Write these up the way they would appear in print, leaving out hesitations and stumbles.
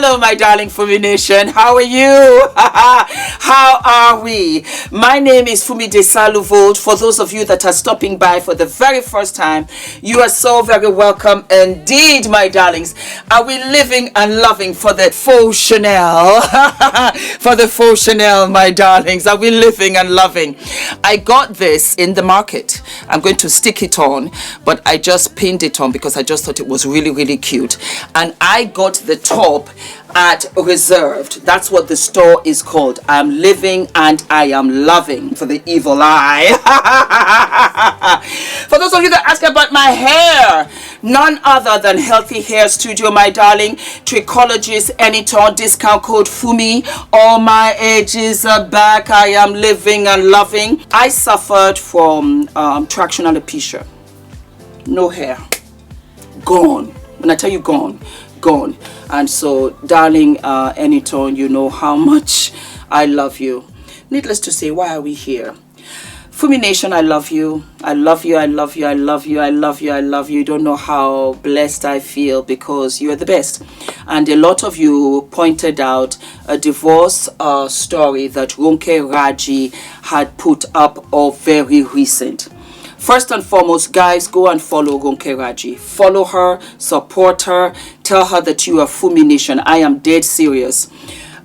Hello, my darling Fumi Nation. How are you? How are we? My name is Fumi Desalu-Vold. For those of you that are stopping by for the very first time, you are so very welcome indeed, my darlings. Are we living and loving for the faux Chanel? For the faux Chanel, my darlings. Are we living and loving? I got this in the market. I'm going to stick it on, but I just pinned it on because I just thought it was really, really cute. And I got the top at Reserved. That's what the store is called. I'm living and I am loving for the evil eye. For those of you that ask about my hair, none other than Healthy Hair Studio, my darling. Trichologist, ENITAN, discount code Fumi. All my ages are back. I am living and loving. I suffered from traction alopecia. No hair. Gone. When I tell you gone. And so, darling ENITAN, you know how much I love you. Needless to say, why are we here? Fumi Nation, I love you. I love you. I love you. I love you. I love you. I love you. You don't know how blessed I feel because you are the best. And a lot of you pointed out a divorce story that Ronke Raji had put up of very recent. First and foremost, guys, go and follow Ronke Raji. Follow her, support her, tell her that you are Fumi Nation. I am dead serious.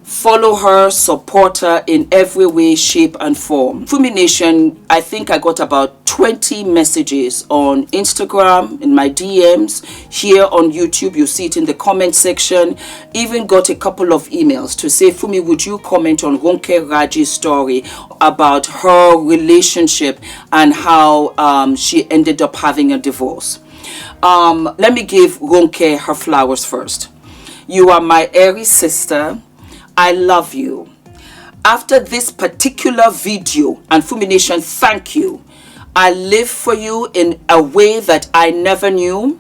Follow her, support her in every way, shape, and form. Fumi Nation, I think I got about 20 messages on Instagram, in my DMs, here on YouTube. You see it in the comment section. Even got a couple of emails to say, Fumi, would you comment on Ronke Raji's story about her relationship and how she ended up having a divorce? Let me give Ronke her flowers first. You are my airy sister. I love you. After this particular video, and Fumi Nation, thank you. I live for you in a way that I never knew.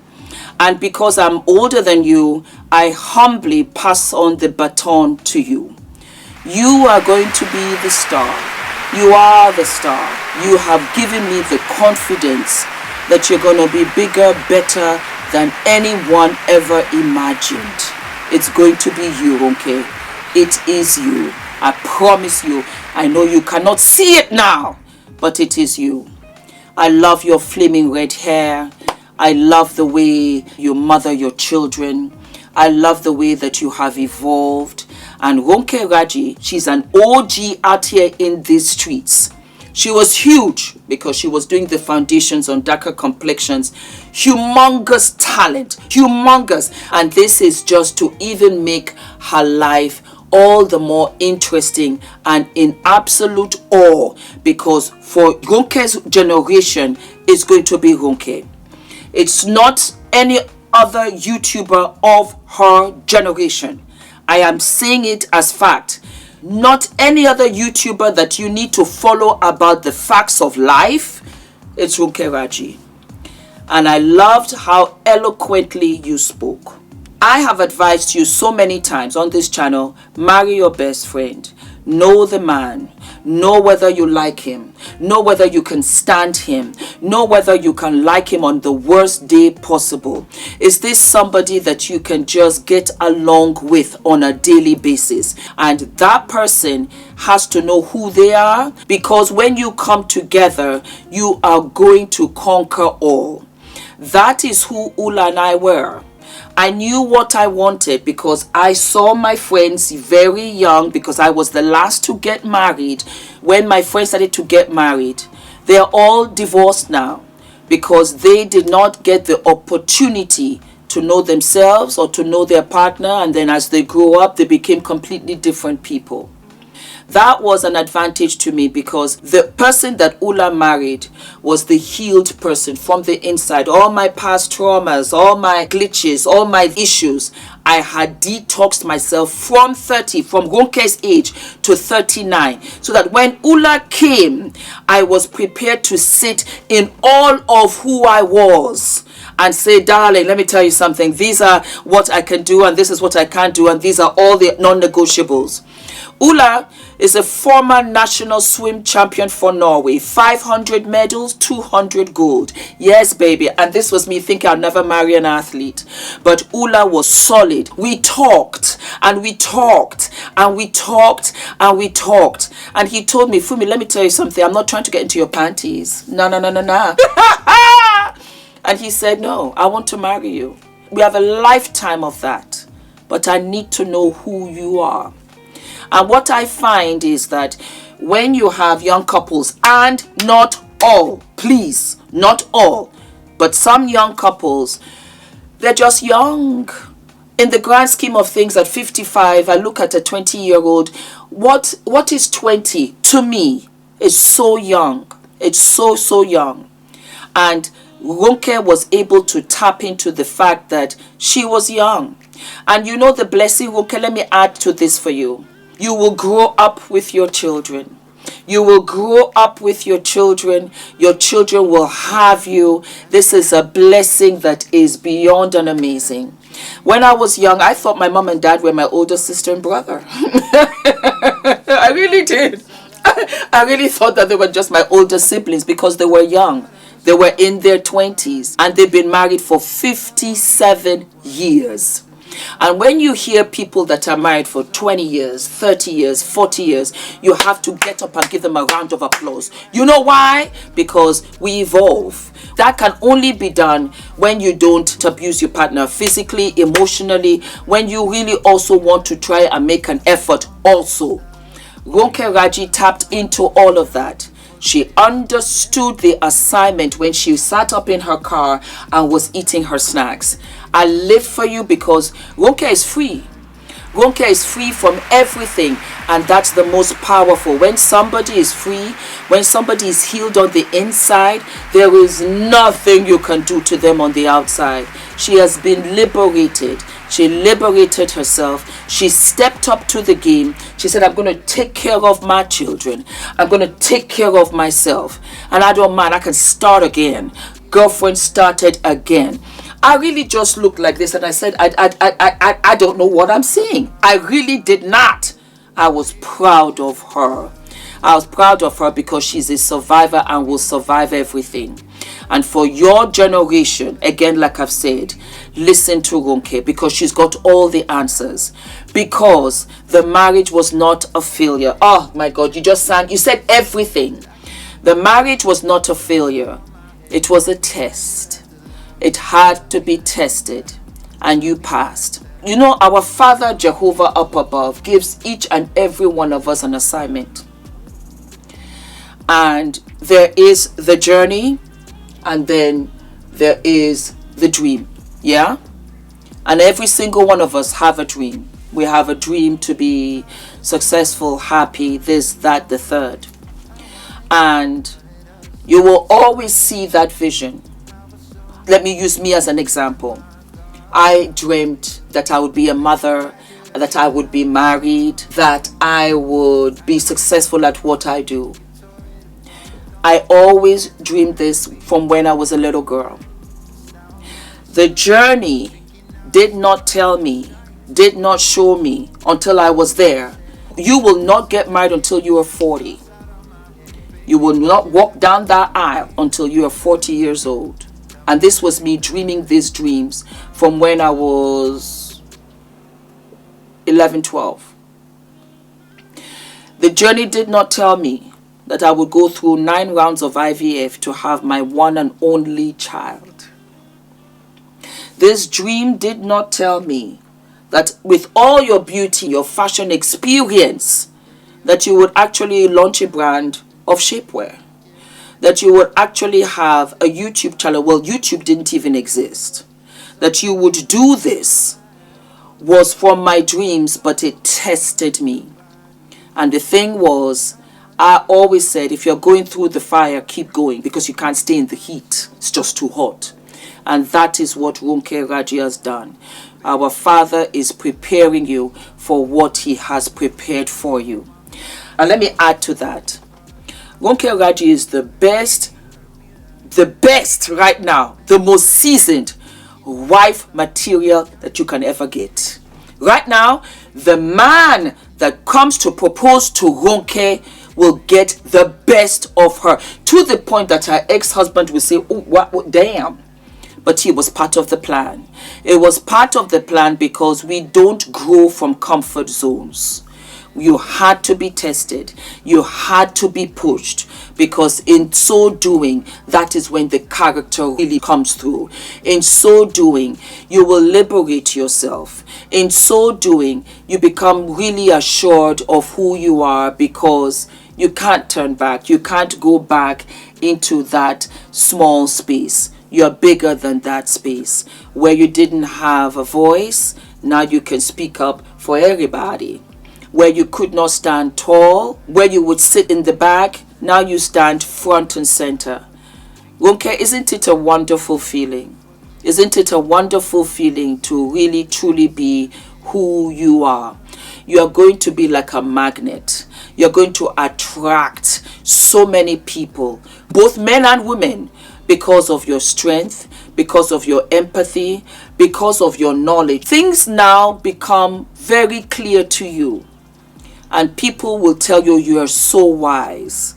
And because I'm older than you, I humbly pass on the baton to you. You are going to be the star. You are the star. You have given me the confidence that you're going to be bigger, better than anyone ever imagined. It's going to be you, Ronke. It is you. I promise you. I know you cannot see it now, but it is you. I love your flaming red hair. I love the way you mother your children. I love the way that you have evolved. And Ronke Raji, she's an OG out here in these streets. She was huge because she was doing the foundations on darker complexions. Humongous talent. Humongous. And this is just to even make her life all the more interesting and in absolute awe, because for Ronke's generation, it's going to be Ronke. It's not any other YouTuber of her generation. I am saying it as fact. Not any other YouTuber that you need to follow about the facts of life. It's Ronke Raji. And I loved how eloquently you spoke. I have advised you so many times on this channel, marry your best friend. Know the man. Know whether you like him. Know whether you can stand him. Know whether you can like him on the worst day possible. Is this somebody that you can just get along with on a daily basis? And that person has to know who they are, because when you come together, you are going to conquer all. That is who Ula and I were. I knew what I wanted because I saw my friends very young, because I was the last to get married. When my friends started to get married, they are all divorced now because they did not get the opportunity to know themselves or to know their partner, and then as they grew up, they became completely different people. That was an advantage to me because the person that Ula married was the healed person from the inside. All my past traumas, all my glitches, all my issues, I had detoxed myself from 30, from Ronke's age to 39. So that when Ula came, I was prepared to sit in all of who I was. and say, darling, let me tell you something. These are what I can do, and this is what I can't do, and these are all the non-negotiables. Ulla is a former national swim champion for Norway. 500 medals, 200 gold. Yes, baby. And this was me thinking I'd never marry an athlete. But Ulla was solid. We talked and we talked and we talked and we talked. And he told me, Fumi, let me tell you something. I'm not trying to get into your panties. No, no, no, no, no. And he said, no, I want to marry you. We have a lifetime of that. But I need to know who you are. And what I find is that when you have young couples, and not all, please, not all, but some young couples, they're just young. In the grand scheme of things, at 55, I look at a 20-year-old. What is 20 to me is so young. It's so, so young. And Ronke was able to tap into the fact that she was young. And you know the blessing, Ronke, let me add to this for you. You will grow up with your children. You will grow up with your children. Your children will have you. This is a blessing that is beyond and amazing. When I was young, I thought my mom and dad were my older sister and brother. I really did. I really thought that they were just my older siblings because they were young. They were in their 20s and they've been married for 57 years. And when you hear people that are married for 20 years, 30 years, 40 years, you have to get up and give them a round of applause. You know why? Because we evolve. That can only be done when you don't abuse your partner physically, emotionally, when you really also want to try and make an effort also. Ronke Raji tapped into all of that. She understood the assignment when she sat up in her car and was eating her snacks. I live for you because Ronke is free. Ronke is free from everything, and that's the most powerful. When somebody is free, when somebody is healed on the inside, there is nothing you can do to them on the outside. She has been liberated. She liberated herself. She stepped up to the game. She said, I'm going to take care of my children. I'm going to take care of myself. And I don't mind. I can start again. Girlfriend started again. I really just looked like this and I said, I don't know what I'm saying. I really did not. I was proud of her. I was proud of her because she's a survivor and will survive everything. And for your generation, again, like I've said, listen to Ronke because she's got all the answers. Because the marriage was not a failure. Oh my God, you said everything. The marriage was not a failure. It was a test. It had to be tested, and you passed. You know, our Father Jehovah up above gives each and every one of us an assignment. And there is the journey, and then there is the dream. Yeah? And every single one of us have a dream. We have a dream to be successful, happy, this, that, the third. And you will always see that vision. Let me use me as an example. I dreamt that I would be a mother, that I would be married, that I would be successful at what I do. I always dreamed this from when I was a little girl. The journey did not tell me, did not show me until I was there. You will not get married until you are 40. You will not walk down that aisle until you are 40 years old. And this was me dreaming these dreams from when I was 11, 12. The journey did not tell me that I would go through 9 rounds of IVF to have my one and only child. This dream did not tell me that with all your beauty, your fashion experience, that you would actually launch a brand of shapewear. That you would actually have a YouTube channel. Well, YouTube didn't even exist. That you would do this was from my dreams, but it tested me. And the thing was, I always said, if you're going through the fire, keep going, because you can't stay in the heat. It's just too hot. And that is what Ronke Raji has done. Our Father is preparing you for what He has prepared for you. And let me add to that. Ronke Raji is the best the best right now, the most seasoned wife material that you can ever get. Right now, the man that comes to propose to Ronke will get the best of her, to the point that her ex-husband will say, oh, what, damn. But he was part of the plan. It was part of the plan because we don't grow from comfort zones. You had to be tested. You had to be pushed, because in so doing, that is when the character really comes through. In so doing, you will liberate yourself. In so doing, you become really assured of who you are, because you can't turn back. You can't go back into that small space. You're bigger than that space. Where you didn't have a voice, now you can speak up for everybody. Where you could not stand tall, where you would sit in the back, now you stand front and center. Ronke, isn't it a wonderful feeling? Isn't it a wonderful feeling to really truly be who you are? You are going to be like a magnet. You're going to attract so many people, both men and women, because of your strength, because of your empathy, because of your knowledge. Things now become very clear to you. And people will tell you you are so wise.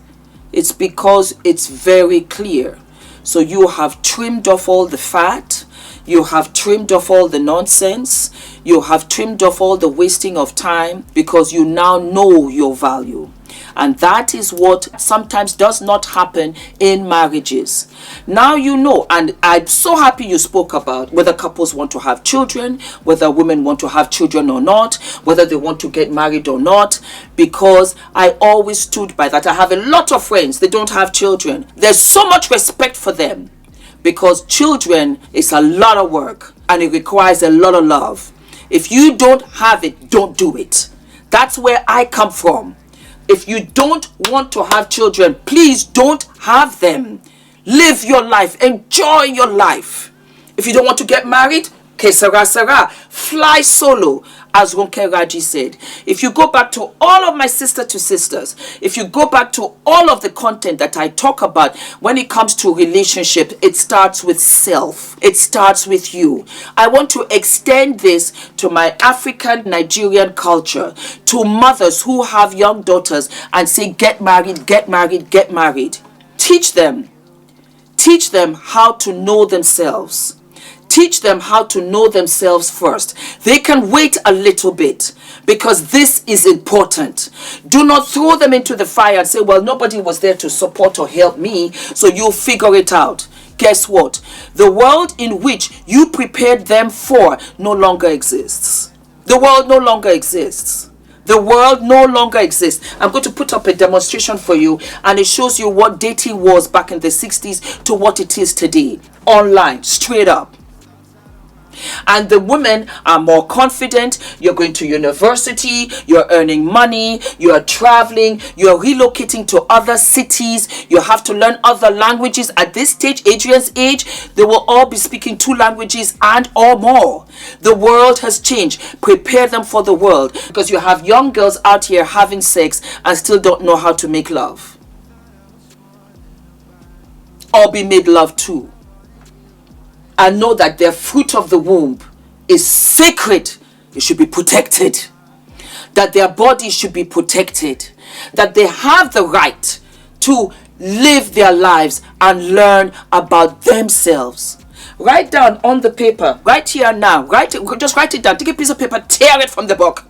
It's because it's very clear. So you have trimmed off all the fat. You have trimmed off all the nonsense. You have trimmed off all the wasting of time, because you now know your value. And that is what sometimes does not happen in marriages. Now you know, and I'm so happy you spoke about whether couples want to have children, whether women want to have children or not, whether they want to get married or not, because I always stood by that. I have a lot of friends, they don't have children. There's so much respect for them, because children is a lot of work and it requires a lot of love. If you don't have it, don't do it. That's where I come from. If you don't want to have children, please don't have them. Live your life. Enjoy your life. If you don't want to get married, que sera, sera. Fly solo, as Ronke Raji said. If you go back to all of my sister to sisters, if you go back to all of the content that I talk about when it comes to relationship, it starts with self. It starts with you. I want to extend this to my African Nigerian culture, to mothers who have young daughters and say, get married, get married, get married. Teach them. Teach them how to know themselves. Teach them how to know themselves first. They can wait a little bit, because this is important. Do not throw them into the fire and say, well, nobody was there to support or help me, so you'll figure it out. Guess what? The world in which you prepared them for no longer exists. The world no longer exists. The world no longer exists. I'm going to put up a demonstration for you, and it shows you what dating was back in the 60s to what it is today. Online, straight up. And the women are more confident. You're going to university, you're earning money, you're traveling, you're relocating to other cities, you have to learn other languages. At this stage, Adrian's age, they will all be speaking 2 languages and or more. The world has changed. Prepare them for the world, because you have young girls out here having sex and still don't know how to make love or be made love to. And know that their fruit of the womb is sacred. It should be protected. That their body should be protected. That they have the right to live their lives and learn about themselves. Write down on the paper, right here now. Just write it down. Take a piece of paper, tear it from the book.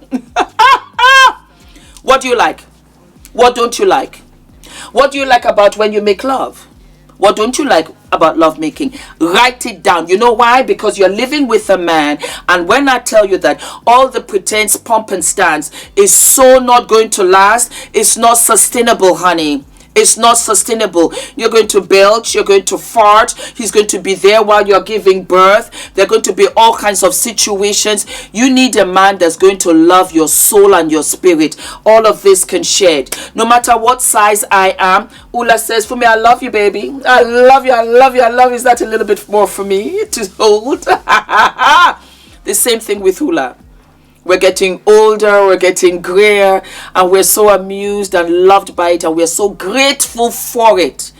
What do you like? What don't you like? What do you like about when you make love? What don't you like about lovemaking? Write it down. You know why? Because you're living with a man. And when I tell you that all the pretense, pomp and stance is so not going to last, it's not sustainable, honey. It's not sustainable. You're going to belch. You're going to fart. He's going to be there while you're giving birth. There are going to be all kinds of situations. You need a man that's going to love your soul and your spirit. All of this can shed. No matter what size I am. Ula says, Fumi, I love you, baby. I love you. I love you. I love you. Is that a little bit more for me to hold? The same thing with Ula. We're getting older, we're getting grayer, and we're so amused and loved by it, and we're so grateful for it.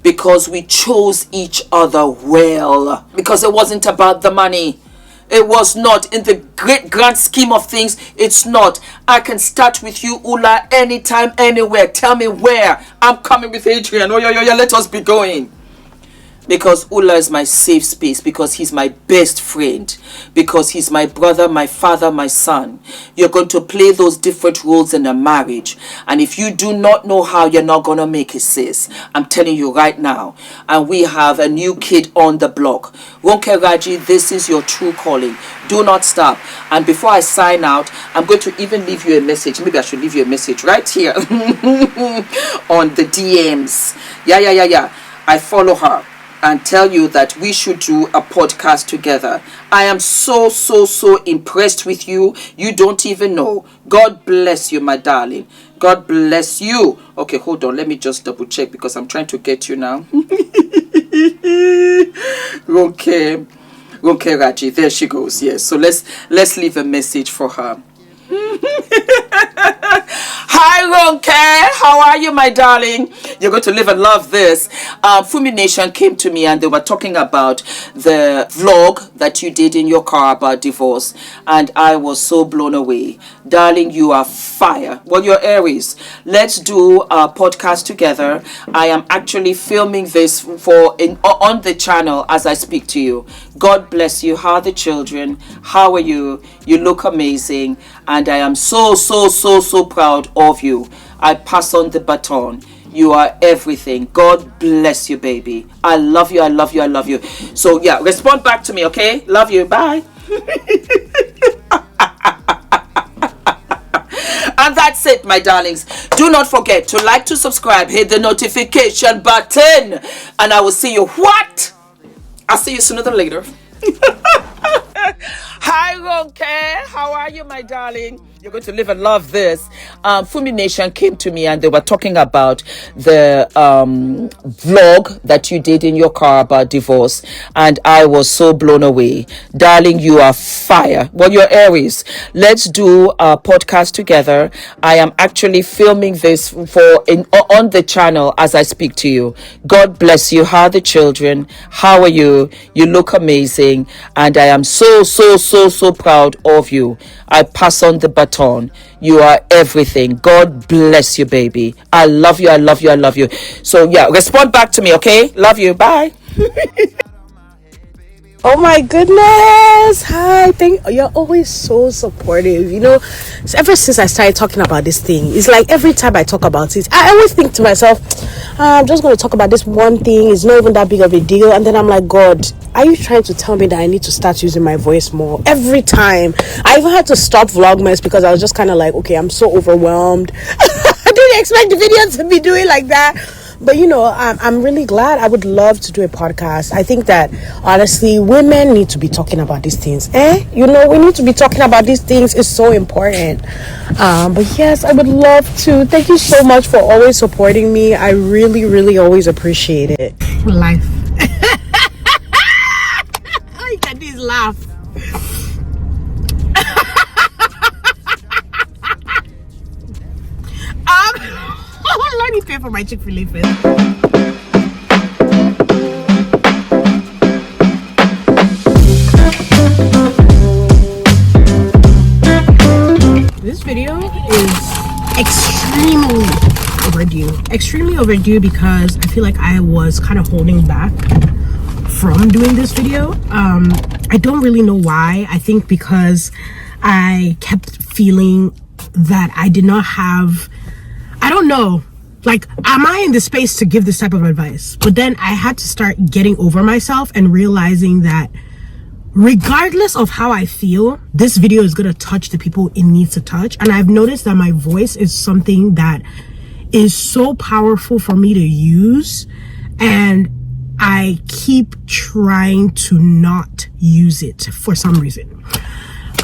because we chose each other well, because it wasn't about the money. It was not. In the great grand scheme of things, it's not. I can start with you, Ula, anytime, anywhere. Tell me where. I'm coming with Adrian. Oh, yeah, let us be going. Because Ula is my safe space, because he's my best friend, because he's my brother, my father, my son. You're going to play those different roles in a marriage. And if you do not know how, you're not going to make it, sis. I'm telling you right now. And we have a new kid on the block. Ronke Raji, this is your true calling. Do not stop. And before I sign out, I'm going to even leave you a message. Maybe I should leave you a message right here on the DMs. Yeah. I follow her and tell you that we should do a podcast together. I am so impressed with you. You don't even know. God bless you, my darling. God bless you. Okay, hold on. Let me just double check because I'm trying to get you now. Ronke Raji. There she goes. Yes. So let's leave a message for her. Hi Ronke, how are you, my darling? You're going to live and love this. Fumi Nation came to me and they were talking about the vlog that you did in your car about divorce, and I was so blown away. Darling, you are fire. Well, you're Aries. Let's do a podcast together. I am actually filming this on the channel as I speak to you. God bless you. How are the children? How are you? You look amazing, and I am so proud of you. I pass on the baton. You are everything. God bless you, baby. I love you. I love you. I love you. So yeah, respond back to me, okay? Love you. Bye. And that's it, my darlings. Do not forget to like, to subscribe, hit the notification button, and I will see you. What? I'll see you sooner than later. Hi Ronke, how are you, my darling? You're going to live and love this. Fumi Nation came to me and they were talking about the vlog that you did in your car about divorce, and I was so blown away. Darling, you are fire. Well, you're Aries. Let's do a podcast together. I am actually filming this on the channel as I speak to you. God bless you. How are the children? How are you? You look amazing, and I am so proud of you. I pass on the baton. You are everything. God bless you, baby. I love you. I love you. I love you. So yeah, respond back to me, okay? Love you. Bye. Oh my goodness. Hi. You're always so supportive. You know, ever since I started talking about this thing, it's like every time I talk about it, I always think to myself, I'm just going to talk about this one thing. It's not even that big of a deal. And then I'm like, God, are you trying to tell me that I need to start using my voice more? Every time. I even had to stop Vlogmas because I was just kind of like, okay, I'm so overwhelmed. I didn't expect the video to be doing like that. But, you know, I'm really glad. I would love to do a podcast. I think that, honestly, women need to be talking about these things. You know, we need to be talking about these things. It's so important. But, yes, I would love to. Thank you so much for always supporting me. I really always appreciate it. Life. Look at this laugh. Let me pay for my Chick-fil-A first. This video is extremely overdue because I feel like I was kind of holding back from doing this video. I don't really know why. I think because I kept feeling that I did not have, I don't know, like, am I in the space to give this type of advice? But then I had to start getting over myself and realizing that regardless of how I feel, this video is going to touch the people it needs to touch. And I've noticed that my voice is something that is so powerful for me to use, and I keep trying to not use it for some reason.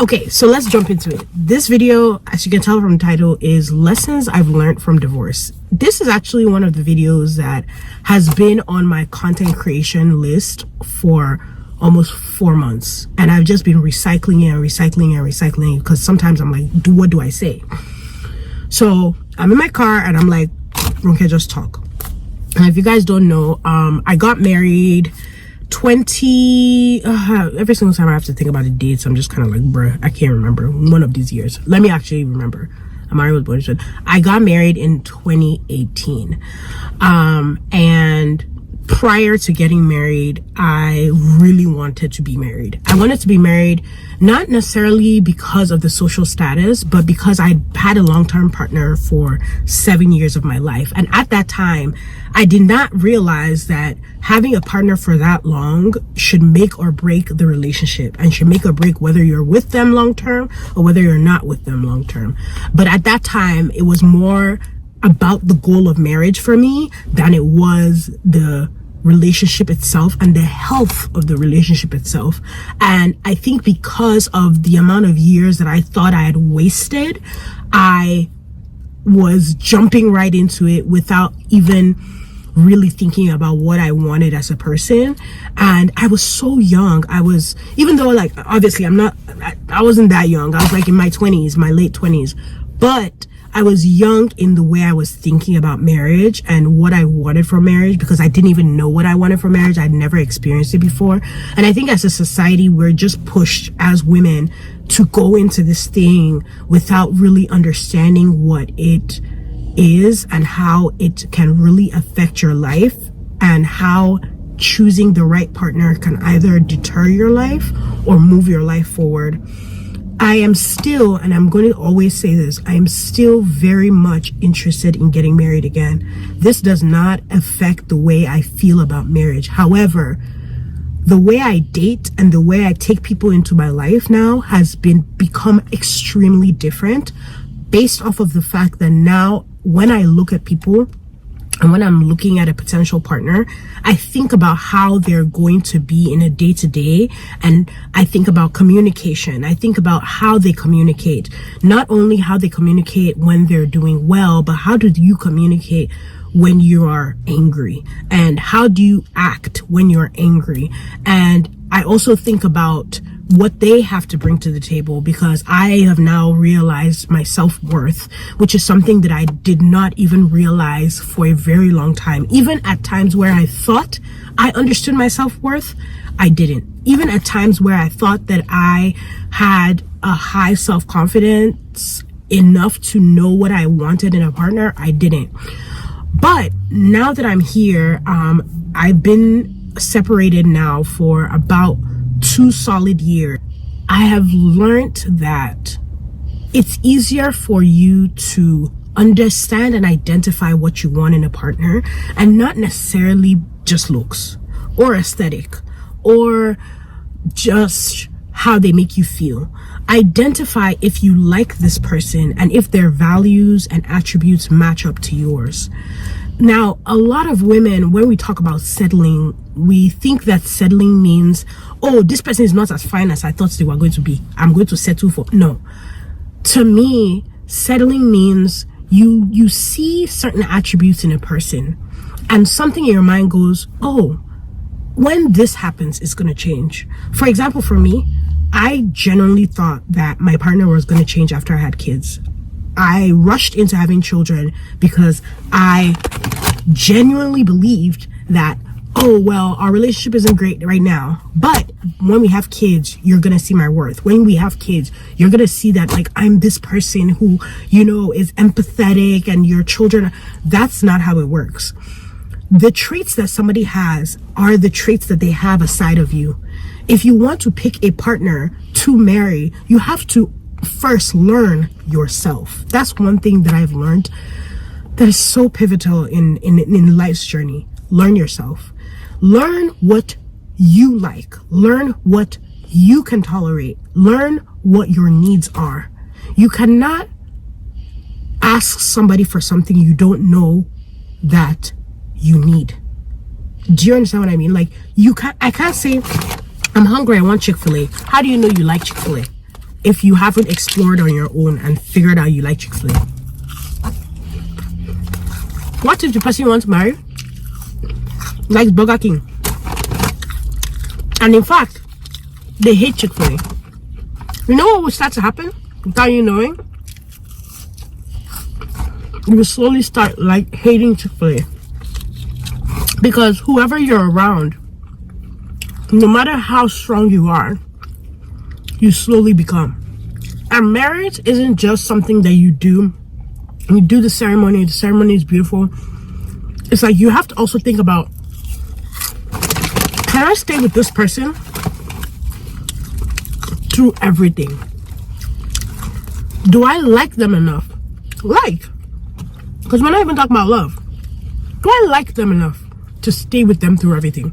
Okay, so let's jump into it. This video, as you can tell from the title, is Lessons I've Learned from Divorce. This is actually one of the videos that has been on my content creation list for almost 4 months. And I've just been recycling it because sometimes I'm like, what do I say? So I'm in my car and I'm like, Ronke, just talk. And if you guys don't know, I got married every single time I have to think about the dates, I'm just kind of like, bruh, I can't remember one of these years. Let me actually remember. Amari was born. I got married in 2018. And prior to getting married, I really wanted to be married. I wanted to be married, not necessarily because of the social status, but because I had a long-term partner for 7 years of my life. And at that time, I did not realize that having a partner for that long should make or break the relationship, and should make or break whether you're with them long-term or whether you're not with them long-term. But at that time, it was more about the goal of marriage for me than it was the relationship itself and the health of the relationship itself. And I think because of the amount of years that I thought I had wasted, I was jumping right into it without even really thinking about what I wanted as a person. And I was so young. Even though, like, obviously I wasn't that young. I was like in my 20s, my late 20s, but I was young in the way I was thinking about marriage and what I wanted from marriage, because I didn't even know what I wanted from marriage. I'd never experienced it before. And I think as a society, we're just pushed as women to go into this thing without really understanding what it is and how it can really affect your life, and how choosing the right partner can either deter your life or move your life forward. I am still, and I'm going to always say this, I am still very much interested in getting married again. This does not affect the way I feel about marriage. However, the way I date and the way I take people into my life now has become extremely different, based off of the fact that now when I look at people and when I'm looking at a potential partner, I think about how they're going to be in a day-to-day, and I think about communication. I think about how they communicate. Not only how they communicate when they're doing well, but how do you communicate when you are angry? And how do you act when you're angry? And I also think about what they have to bring to the table, because I have now realized my self-worth, which is something that I did not even realize for a very long time. Even at times where I thought I understood my self-worth, I didn't. Even at times where I thought that I had a high self-confidence enough to know what I wanted in a partner, I didn't. But now that I'm here, I've been separated now for about 2 solid years. I have learned that it's easier for you to understand and identify what you want in a partner, and not necessarily just looks or aesthetic or just how they make you feel. Identify if you like this person and if their values and attributes match up to yours. Now, a lot of women, when we talk about settling, we think that settling means, oh, this person is not as fine as I thought they were going to be, I'm going to settle for. No. To me, settling means you see certain attributes in a person, and something in your mind goes, oh, when this happens, it's going to change. For example, for me, I genuinely thought that my partner was going to change after I had kids. I rushed into having children because I genuinely believed that, oh, well, our relationship isn't great right now, but when we have kids, you're gonna see my worth. When we have kids, you're gonna see that, like, I'm this person who, you know, is empathetic, and your children. That's not how it works. The traits that somebody has are the traits that they have aside of you. If you want to pick a partner to marry, you have to first learn yourself. That's one thing that I've learned that is so pivotal in life's journey. Learn yourself. Learn what you like. Learn what you can tolerate. Learn what your needs are. You cannot ask somebody for something you don't know that you need. Do you understand what I mean? Like, I can't say, I'm hungry, I want Chick-fil-A. How do you know you like Chick-fil-A if you haven't explored on your own and figured out you like Chick-fil-A? What if the person you want to marry likes Burger King, and in fact they hate Chick-fil-A? You know what will start to happen without you knowing? You will slowly start like hating Chick-fil-A. Because whoever you're around, no matter how strong you are, you slowly become. And marriage isn't just something that you do. You do the ceremony is beautiful. It's like you have to also think about, can I stay with this person through everything? Do I like them enough? Because we're not even talking about love. Do I like them enough to stay with them through everything?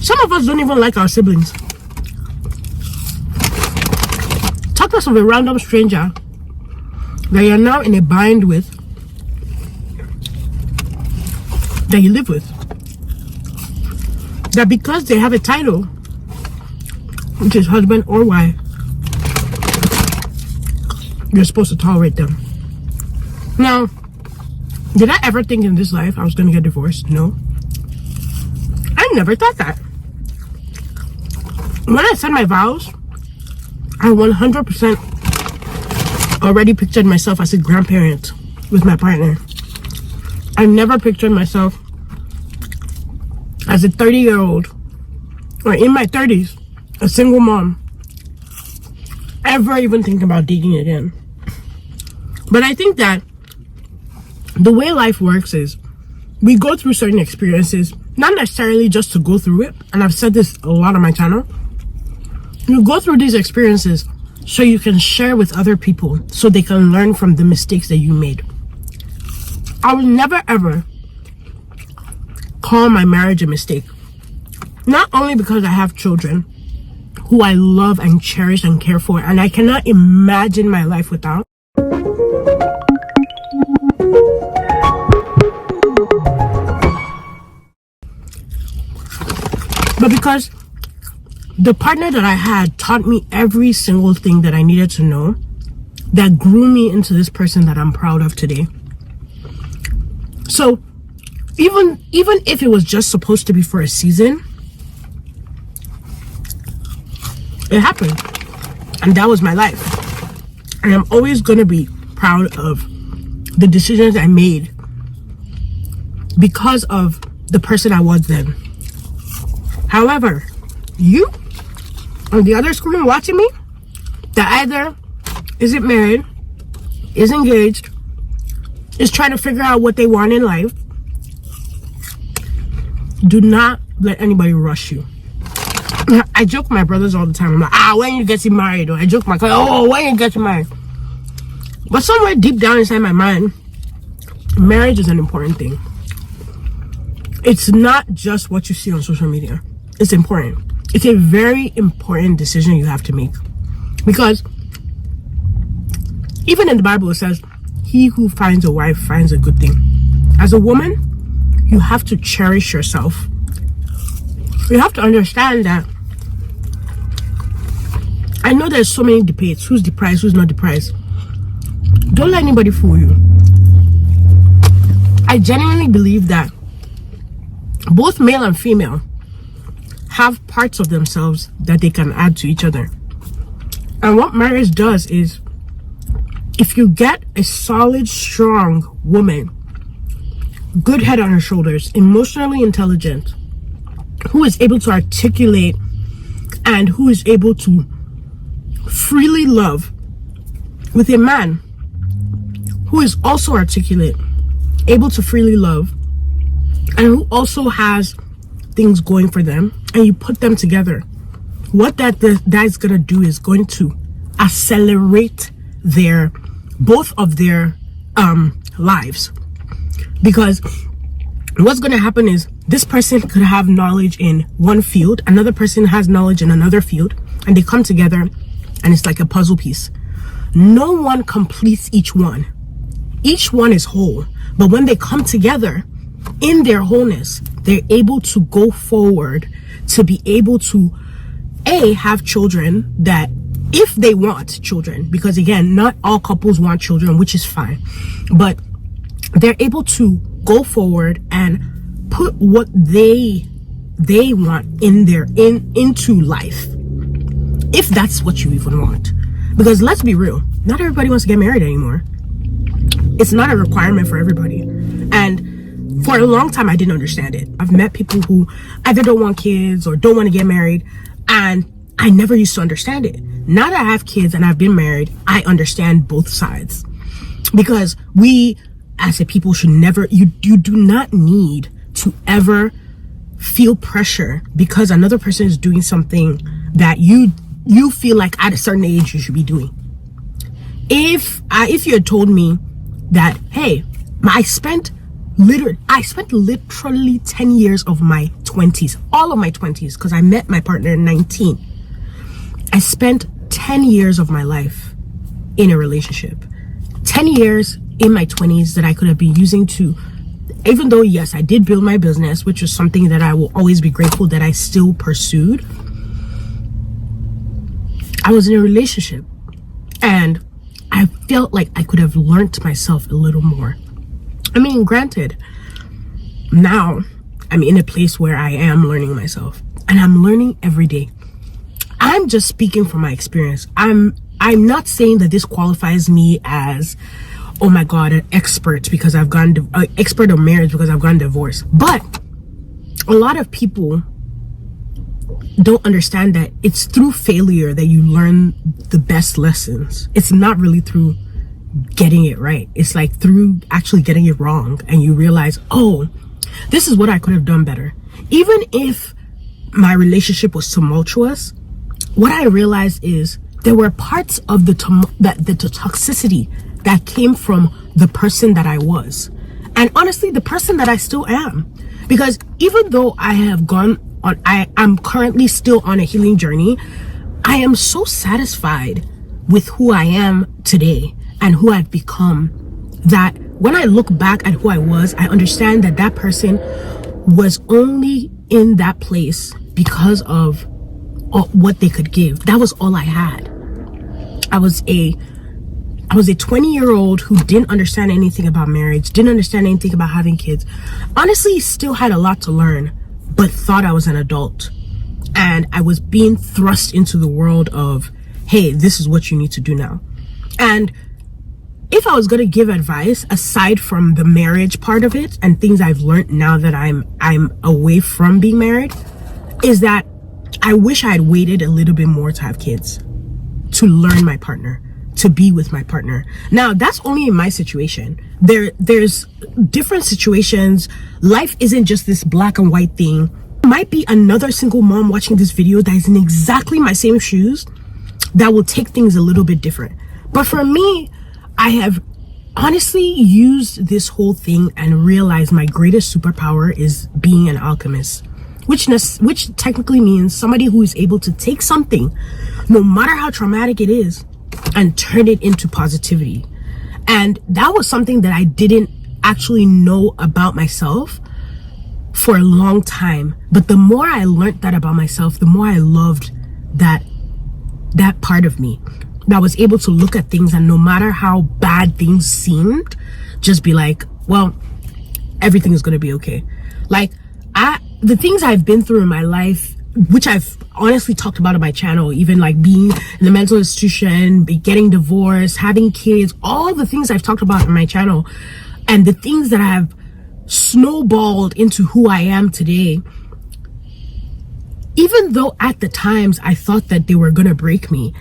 Some of us don't even like our siblings. Talk to us of a random stranger that you're now in a bind with, that you live with, that because they have a title, which is husband or wife, you're supposed to tolerate them. Now, did I ever think in this life I was going to get divorced? No. I never thought that. When I said my vows, I 100% already pictured myself as a grandparent with my partner. I never pictured myself as a 30-year-old or in my 30s, a single mom, ever even thinking about dating again. But I think that the way life works is we go through certain experiences, not necessarily just to go through it, and I've said this a lot on my channel. You go through these experiences so you can share with other people, so they can learn from the mistakes that you made. I will never ever call my marriage a mistake. Not only because I have children who I love and cherish and care for, and I cannot imagine my life without. But because the partner that I had taught me every single thing that I needed to know that grew me into this person that I'm proud of today. So even if it was just supposed to be for a season, it happened. And that was my life. And I'm always going to be proud of the decisions I made because of the person I was then. However, you on the other screen watching me that either isn't married, is engaged, is trying to figure out what they want in life, do not let anybody rush you. I joke with my brothers all the time. I'm like, when you getting married? Or I joke with my cousin, when you getting married? But somewhere deep down inside my mind, marriage is an important thing. It's not just what you see on social media. It's important. It's a very important decision you have to make. Because even in the Bible it says, he who finds a wife finds a good thing. As a woman, you have to cherish yourself. You have to understand that I know there's so many debates. Who's the prize? Who's not the prize? Don't let anybody fool you. I genuinely believe that both male and female have parts of themselves that they can add to each other. And what marriage does is, if you get a solid, strong woman, good head on her shoulders, emotionally intelligent, who is able to articulate and who is able to freely love, with a man who is also articulate, able to freely love, and who also has things going for them, and you put them together, what that is going to do is going to accelerate both of their lives. Because what's going to happen is this person could have knowledge in one field, another person has knowledge in another field, and they come together and it's like a puzzle piece. No one completes each one. Each one is whole, but when they come together in their wholeness, they're able to go forward to be able to have children, that if they want children, because again, not all couples want children, which is fine, but they're able to go forward and put what they want into life, if that's what you even want. Because let's be real, not everybody wants to get married anymore. It's not a requirement for everybody. And For a long time, I didn't understand it. I've met people who either don't want kids or don't want to get married, and I never used to understand it. Now that I have kids and I've been married, I understand both sides. Because we, as a people, should never, you do not need to ever feel pressure because another person is doing something that you feel like at a certain age you should be doing. If you had told me that, hey, I spent literally 10 years of my 20s, all of my 20s, because I met my partner at 19. I spent 10 years of my life in a relationship. 10 years in my 20s that I could have been using to, even though, yes, I did build my business, which was something that I will always be grateful that I still pursued. I was in a relationship and I felt like I could have learned myself a little more. I mean, granted, now I'm in a place where I am learning myself and I'm learning every day. I'm just speaking from my experience. I'm not saying that this qualifies me as, oh my God, an expert because I've gone expert on marriage because I've gone divorced. But a lot of people don't understand that it's through failure that you learn the best lessons. It's not really through getting it right. It's like through actually getting it wrong and you realize, oh, this is what I could have done better. Even if my relationship was tumultuous, what I realized is there were parts of the toxicity that came from the person that I was. And honestly, the person that I still am. Because even though I'm currently still on a healing journey, I am so satisfied with who I am today and who I've become that when I look back at who I was, I understand that that person was only in that place because of what they could give. That was all I had. I was a 20-year-old who didn't understand anything about marriage, didn't understand anything about having kids. Honestly, still had a lot to learn, but thought I was an adult. And I was being thrust into the world of, hey, this is what you need to do now. And if I was going to give advice, aside from the marriage part of it and things I've learned now that I'm away from being married, is that I wish I had waited a little bit more to have kids, to learn my partner, to be with my partner. Now, that's only in my situation. There's different situations. Life isn't just this black and white thing. There might be another single mom watching this video that is in exactly my same shoes that will take things a little bit different. But for me, I have honestly used this whole thing and realized my greatest superpower is being an alchemist, which technically means somebody who is able to take something, no matter how traumatic it is, and turn it into positivity. And that was something that I didn't actually know about myself for a long time. But the more I learned that about myself, the more I loved that part of me that was able to look at things and no matter how bad things seemed, just be like, well, everything is going to be okay. Like, the things I've been through in my life, which I've honestly talked about on my channel, even like being in the mental institution, getting divorced, having kids, all the things I've talked about in my channel, and the things that have snowballed into who I am today, even though at the times I thought that they were going to break me,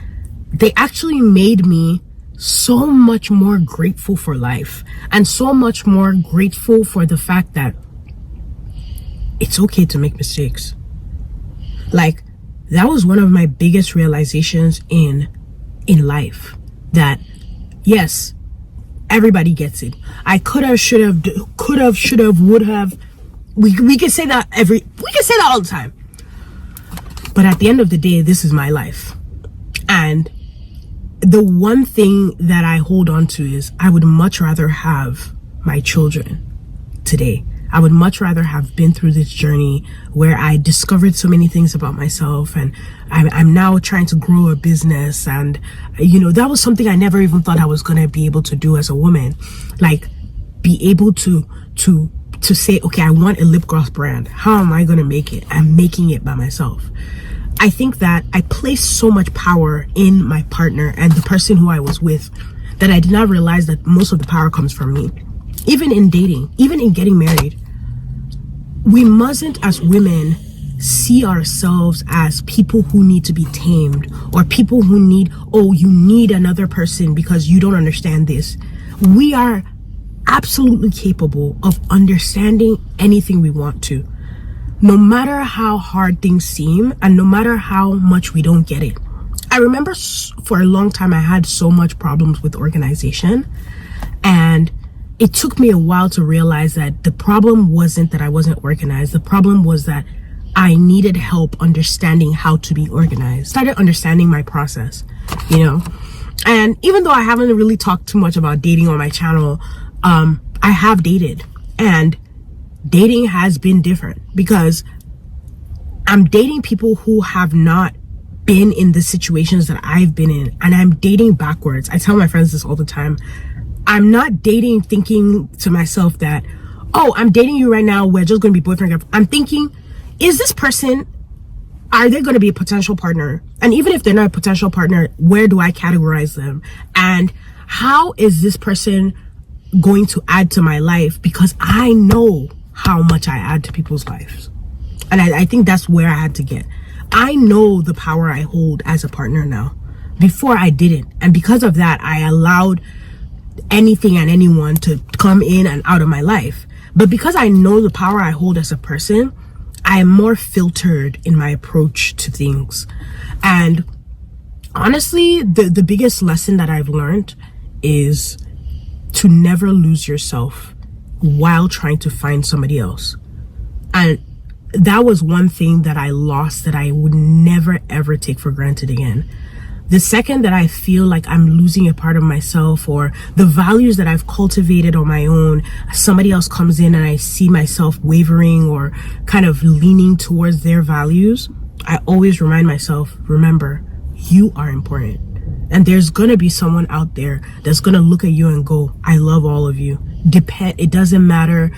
they actually made me so much more grateful for life and so much more grateful for the fact that it's okay to make mistakes. Like, that was one of my biggest realizations in life, that yes, everybody gets it. I could have, should have, would have. We can say that all the time. But at the end of the day, this is my life. And the one thing that I hold on to is I would much rather have my children today. I would much rather have been through this journey where I discovered so many things about myself, and I'm now trying to grow a business. And, you know, that was something I never even thought I was going to be able to do as a woman. Like, be able to say, okay, I want a lip gloss brand. How am I going to make it? I'm making it by myself. I think that I placed so much power in my partner and the person who I was with that I did not realize that most of the power comes from me. Even in dating, even in getting married, we mustn't, as women, see ourselves as people who need to be tamed, or people who need, oh, you need another person because you don't understand this. We are absolutely capable of understanding anything we want to, no matter how hard things seem and no matter how much we don't get it. I remember for a long time I had so much problems with organization, and it took me a while to realize that the problem wasn't that I wasn't organized. The problem was that I needed help understanding how to be organized. Started understanding my process, you know. And even though I haven't really talked too much about dating on my channel, I have dated, and dating has been different because I'm dating people who have not been in the situations that I've been in, and I'm dating backwards. I tell my friends this all the time. I'm not dating thinking to myself that, oh, I'm dating you right now, we're just going to be boyfriend and girlfriend. I'm thinking, is this person, are they going to be a potential partner? And even if they're not a potential partner, where do I categorize them? And how is this person going to add to my life? Because I know how much I add to people's lives. And I think that's where I had to get. I know the power I hold as a partner now. Before I didn't. And because of that, I allowed anything and anyone to come in and out of my life. But because I know the power I hold as a person, I am more filtered in my approach to things. And honestly, the biggest lesson that I've learned is to never lose yourself while trying to find somebody else. And that was one thing that I lost that I would never ever take for granted again. The second that I feel like I'm losing a part of myself, or the values that I've cultivated on my own, somebody else comes in and I see myself wavering or kind of leaning towards their values, I always remind myself, remember, you are important. And there's gonna be someone out there that's gonna look at you and go, I love all of you. It doesn't matter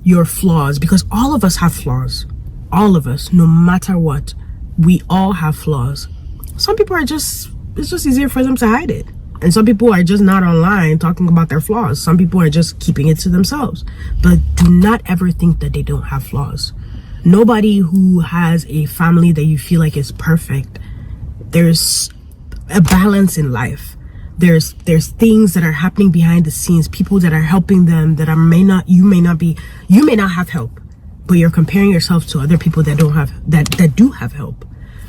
your flaws, because all of us have flaws. All of us, no matter what, we all have flaws. Some people are just, it's just easier for them to hide it. And some people are just not online talking about their flaws. Some people are just keeping it to themselves. But do not ever think that they don't have flaws. Nobody who has a family that you feel like is perfect. There's a balance in life. There's things that are happening behind the scenes, people that are helping them that you may not have help, but you're comparing yourself to other people that don't have, that do have help,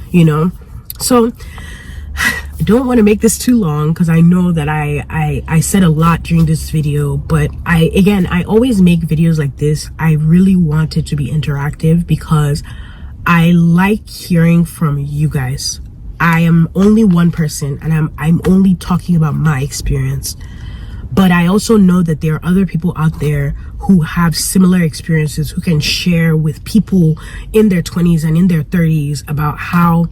you know? So I don't want to make this too long because I know that I said a lot during this video, but I always make videos like this. I really want it to be interactive because I like hearing from you guys. I am only one person and I'm only talking about my experience, but I also know that there are other people out there who have similar experiences, who can share with people in their 20s and in their 30s about how,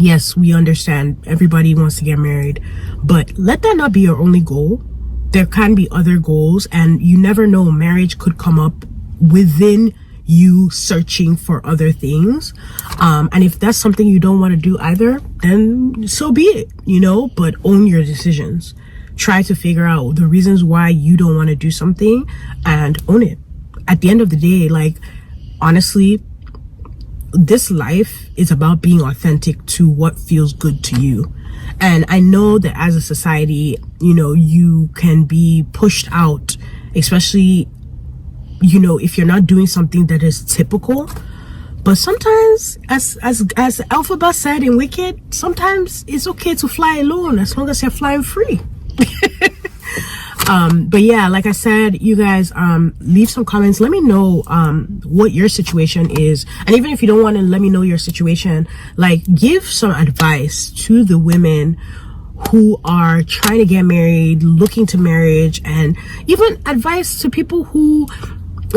yes, we understand everybody wants to get married, but let that not be your only goal. There can be other goals, and you never know, marriage could come up within you searching for other things. And if that's something you don't want to do either, then so be it, you know, but own your decisions. Try to figure out the reasons why you don't want to do something and own it. At the end of the day, like, honestly, this life is about being authentic to what feels good to you. And I know that as a society, you know, you can be pushed out, especially, you know, if you're not doing something that is typical. But sometimes, as Elphaba said in Wicked, sometimes it's okay to fly alone as long as you're flying free. But yeah, like I said, you guys, leave some comments. Let me know what your situation is, and even if you don't want to let me know your situation, like, give some advice to the women who are trying to get married, looking to marriage, and even advice to people who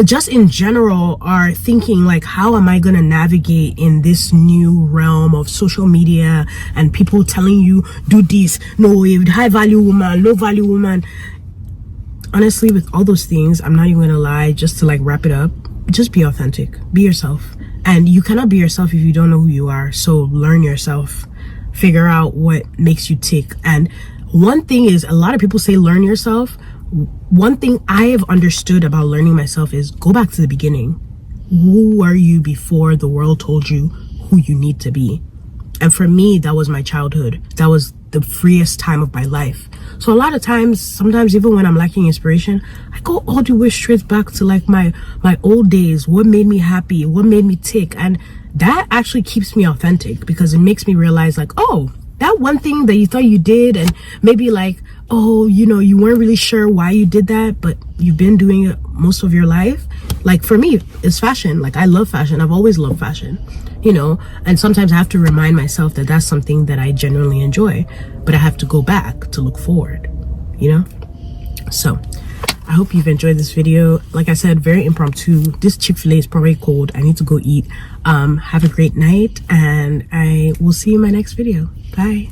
just in general are thinking like, how am I gonna navigate in this new realm of social media and people telling you do this, no, high value woman, low value woman. Honestly, with all those things, I'm not even gonna lie, just to like wrap it up, just be authentic, be yourself. And you cannot be yourself if you don't know who you are. So learn yourself, figure out what makes you tick. And one thing is, a lot of people say learn yourself. One thing I have understood about learning myself is go back to the beginning. who were you before the world told you who you need to be? And for me, that was my childhood. That was the freest time of my life. So a lot of times, sometimes even when I'm lacking inspiration, I go all the way straight back to like my old days. What made me happy? What made me tick? And that actually keeps me authentic, because it makes me realize like, oh, that one thing that you thought you did, and maybe like, oh, you know, you weren't really sure why you did that, but you've been doing it most of your life. Like for me, it's fashion. Like I love fashion. I've always loved fashion, you know, and sometimes I have to remind myself that that's something that I genuinely enjoy, but I have to go back to look forward, you know? So I hope you've enjoyed this video. Like I said, very impromptu. This Chick-fil-A is probably cold. I need to go eat. Have a great night, and I will see you in my next video. Bye.